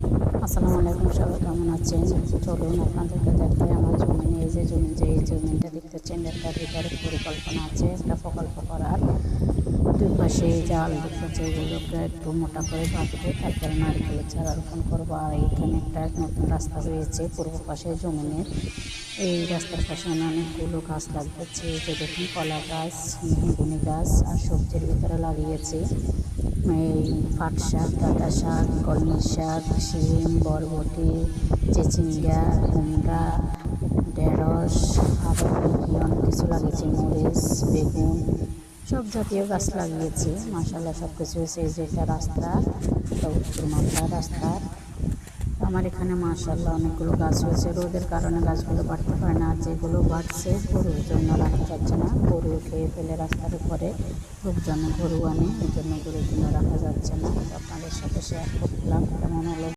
আসসালামু আলাইকুম, সবাই কেমন আছেন? চলুন আপনাদেরকে দেখাই আমার জমিন। এই যে এই জমিনটা দেখতেছেন, এটার ভিতরে পরিকল্পনা আছে একটা প্রকল্প করার। দুই পাশে জাল দেখতেছে, এগুলোকে একটু মোটা করে বাঁধবো, তারপরে নারকেলের চারা রোপণ করবো। আর এখানে একটা নতুন রাস্তা রয়েছে পূর্ব পাশে জমিনের। এই রাস্তার পাশে আমি অনেকগুলো গাছ লাগিয়েছি, যে দেখুন কলা গাছ, মেহগনি গাছ, আর সবজির ভিতরে লাগিয়েছি এই পাট শাক, ডাঁটা শাক, কলমি শাক, শিম, বরবটি, চিচিঙ্গা, কুমড়া, ঢেঁড়স, আরও অনেক কিছু লাগিয়েছি, মরিচ, বেগুন, সব জাতীয় গাছ লাগিয়েছি। মাশাআল্লাহ সব কিছু হয়েছে। এই যে একটা রাস্তা, একটা উত্তর মাথার রাস্তা। আমার এখানে মাশাআল্লাহ অনেকগুলো গাছ হয়েছে। রোদের কারণে গাছগুলো বাড়তে পারে না, আর যেগুলো বাড়ছে গরুর জন্য রাখা যাচ্ছে না, গরু খেয়ে ফেলে রাস্তার উপরে। লোকজন গরু আনে, এই জন্য গরুর জন্য রাখা যাচ্ছে না। তো আপনাদের সাথে শেয়ার করলাম কেমন হলো।